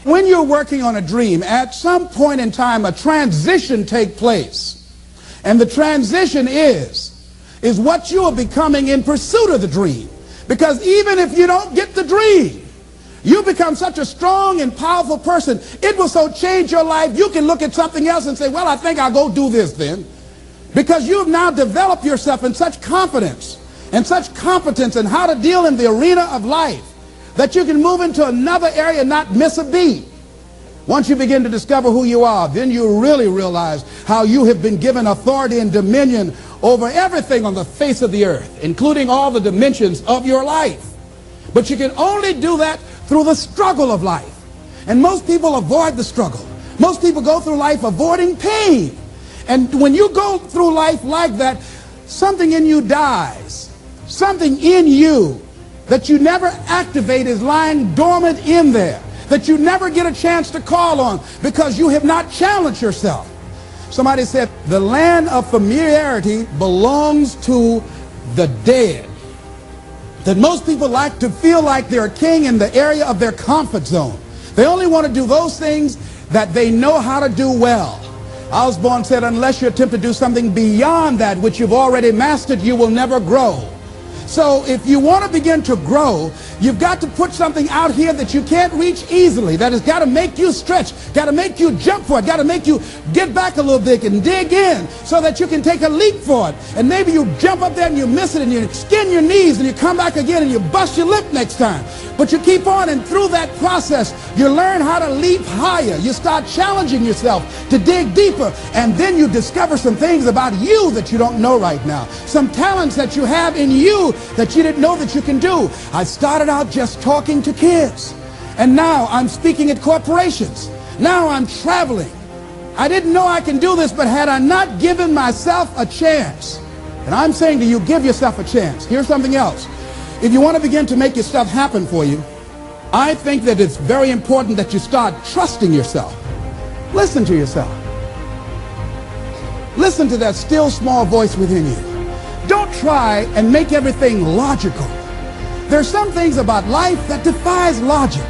When you're working on a dream, at some point in time, a transition takes place. And the transition is what you are becoming in pursuit of the dream. Because even if you don't get the dream, you become such a strong and powerful person, it will so change your life, you can look at something else and say, well, I think I'll go do this then. Because you have now developed yourself in such confidence and such competence in how to deal in the arena of life that you can move into another area and not miss a beat. Once you begin to discover who you are, then you really realize how you have been given authority and dominion over everything on the face of the earth, including all the dimensions of your life. But you can only do that through the struggle of life. And most people avoid the struggle. Most people go through life avoiding pain. And when you go through life like that, something in you dies. Something in you that you never activate is lying dormant in there, that you never get a chance to call on because you have not challenged yourself. Somebody said the land of familiarity belongs to the dead. That most people like to feel like they're a king in the area of their comfort zone. They only want to do those things that they know how to do well. Osborne said, unless you attempt to do something beyond that which you've already mastered, you will never grow. So if you want to begin to grow, you've got to put something out here that you can't reach easily, that has got to make you stretch, got to make you jump for it, got to make you get back a little bit and dig in so that you can take a leap for it. And maybe you jump up there and you miss it and you skin your knees and you come back again and you bust your lip next time. But you keep on, and through that process, you learn how to leap higher. You start challenging yourself to dig deeper, and then you discover some things about you that you don't know right now. Some talents that you have in you that you didn't know that you can do. I started out just talking to kids, and now I'm speaking at corporations. Now I'm traveling. I didn't know I can do this, but had I not given myself a chance, and I'm saying to you, give yourself a chance. Here's something else. If you want to begin to make your stuff happen for you, I think that it's very important that you start trusting yourself. Listen to yourself. Listen to that still small voice within you. Don't try and make everything logical. There's some things about life that defies logic,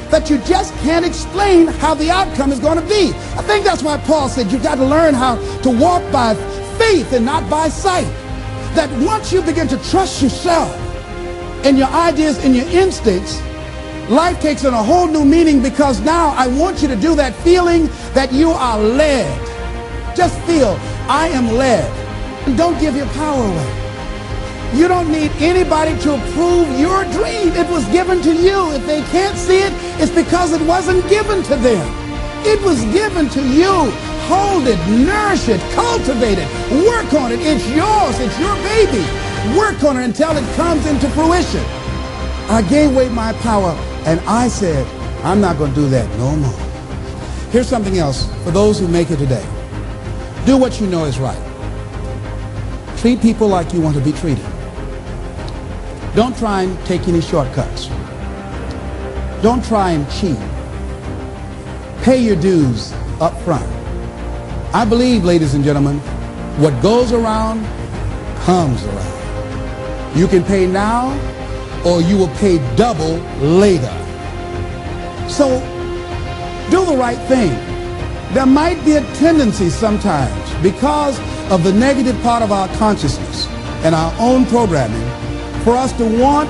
that you just can't explain how the outcome is going to be. I think that's why Paul said you've got to learn how to walk by faith and not by sight. That once you begin to trust yourself and your ideas and your instincts, life takes on a whole new meaning, because now I want you to do that feeling that you are led. Just feel, I am led. And don't give your power away. You don't need anybody to approve your dream. It was given to you. If they can't see it, it's because it wasn't given to them. It was given to you. Hold it, nourish it, cultivate it, work on it. It's yours. It's your baby. Work on it until it comes into fruition. I gave away my power, and I said, I'm not going to do that no more. Here's something else for those who make it today. Do what you know is right. Treat people like you want to be treated. Don't try and take any shortcuts. Don't try and cheat. Pay your dues up front. I believe, ladies and gentlemen, what goes around comes around. You can pay now, or you will pay double later. So do the right thing. There might be a tendency sometimes, because of the negative part of our consciousness and our own programming, for us to want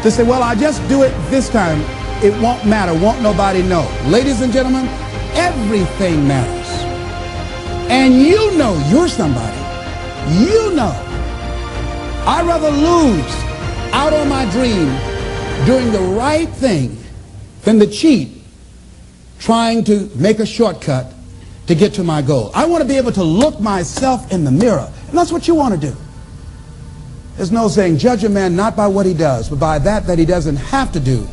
to say, well, I just do it this time. It won't matter. Won't nobody know. Ladies and gentlemen, everything matters. And you know you're somebody. You know. I'd rather lose out on my dream doing the right thing than to cheat trying to make a shortcut to get to my goal. I want to be able to look myself in the mirror, and that's what you want to do. There's no saying, judge a man not by what he does, but by that he doesn't have to do.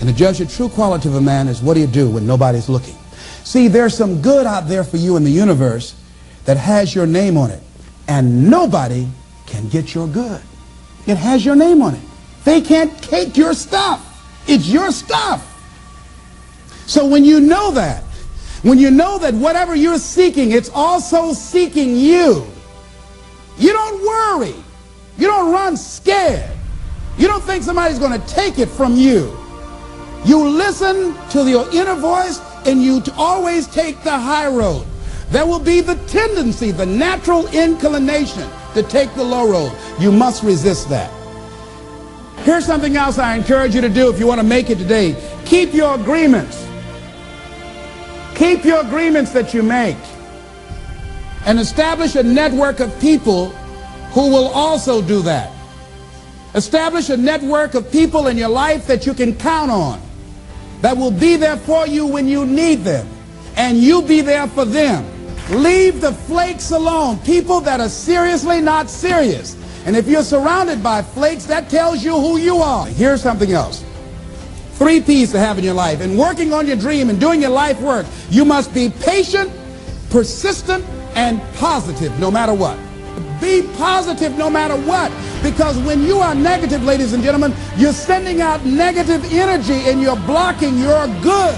And to judge the true quality of a man is what do you do when nobody's looking. See, there's some good out there for you in the universe that has your name on it, and nobody can get your good. It has your name on it. They can't take your stuff. It's your stuff. So when you know that whatever you're seeking, it's also seeking you, you don't worry. You don't run scared. You don't think somebody's going to take it from you. You listen to your inner voice in you to always take the high road. There will be the tendency, the natural inclination to take the low road. You must resist that. Here's something else I encourage you to do if you want to make it today. Keep your agreements. Keep your agreements that you make. And establish a network of people who will also do that. Establish a network of people in your life that you can count on, that will be there for you when you need them, and you be there for them. Leave the flakes alone, people that are seriously not serious. And if you're surrounded by flakes, that tells you who you are. Here's something else. 3 P's to have in your life. In working on your dream and doing your life work, you must be patient, persistent, and positive no matter what. Be positive no matter what, because when you are negative, ladies and gentlemen, you're sending out negative energy and you're blocking your good.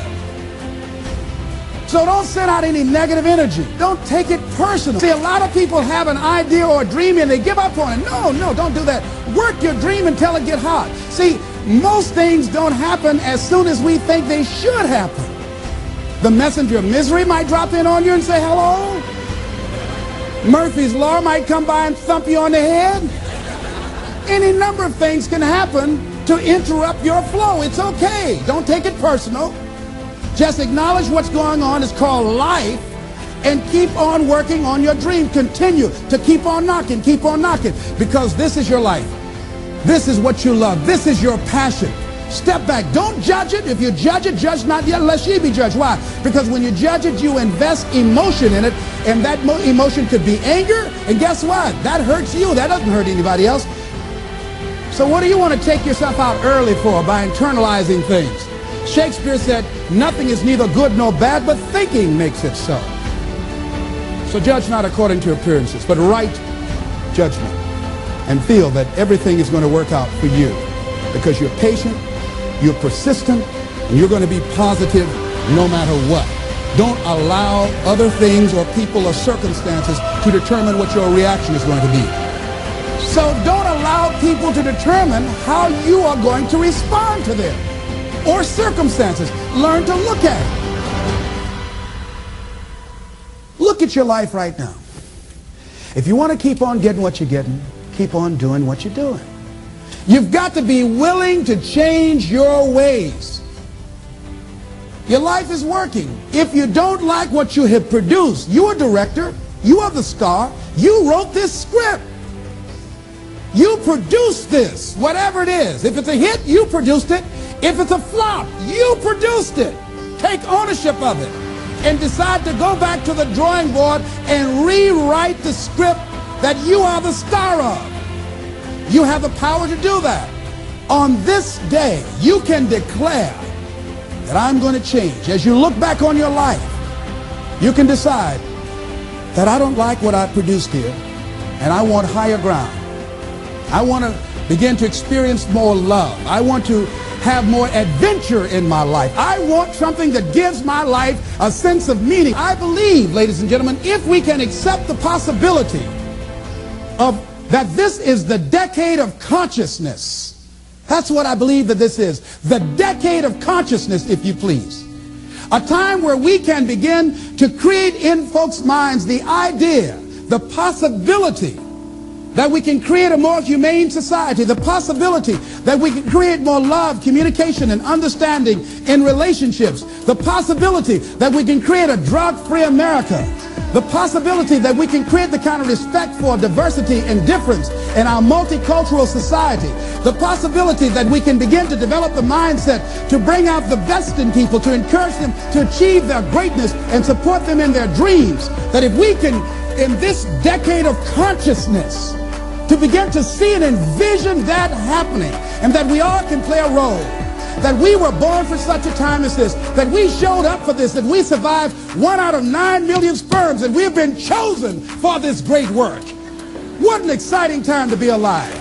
So don't send out any negative energy. Don't take it personal. See, a lot of people have an idea or a dream and they give up on it. No, don't do that. Work your dream until it gets hot. See, most things don't happen as soon as we think they should happen. The messenger of misery might drop in on you and say hello. Murphy's Law might come by and thump you on the head. Any number of things can happen to interrupt your flow. It's okay. Don't take it personal. Just acknowledge what's going on. It's called life. And keep on working on your dream. Continue to keep on knocking, because this is your life. This is what you love. This is your passion. Step back. Don't judge it. If you judge it, judge not yet, lest ye be judged. Why? Because when you judge it, you invest emotion in it, and that emotion could be anger, and guess what? That hurts you. That doesn't hurt anybody else. So what do you want to take yourself out early for by internalizing things? Shakespeare said, nothing is neither good nor bad, but thinking makes it so. So judge not according to appearances, but right judgment, and feel that everything is going to work out for you, because you're patient, you're persistent, and you're going to be positive no matter what. Don't allow other things or people or circumstances to determine what your reaction is going to be. So don't allow people to determine how you are going to respond to them or circumstances. Learn to look at it. Look at your life right now. If you want to keep on getting what you're getting, keep on doing what you're doing. You've got to be willing to change your ways. Your life is working. If you don't like what you have produced, you're a director, you are the star, you wrote this script. You produced this, whatever it is. If it's a hit, you produced it. If it's a flop, you produced it. Take ownership of it and decide to go back to the drawing board and rewrite the script that you are the star of. You have the power to do that. On this day, you can declare that I'm going to change. As you look back on your life, you can decide that I don't like what I produced here, and I want higher ground. I want to begin to experience more love. I want to have more adventure in my life. I want something that gives my life a sense of meaning. I believe, ladies and gentlemen, if we can accept the possibility of that this is the decade of consciousness. That's what I believe that this is. The decade of consciousness, if you please. A time where we can begin to create in folks' minds the idea, the possibility that we can create a more humane society, the possibility that we can create more love, communication, and understanding in relationships, the possibility that we can create a drug-free America, the possibility that we can create the kind of respect for diversity and difference in our multicultural society, the possibility that we can begin to develop the mindset to bring out the best in people, to encourage them to achieve their greatness and support them in their dreams, that if we can, in this decade of consciousness, to begin to see and envision that happening, and that we all can play a role, that we were born for such a time as this, that we showed up for this, that we survived 1 out of 9 million sperms, and we've been chosen for this great work. What an exciting time to be alive.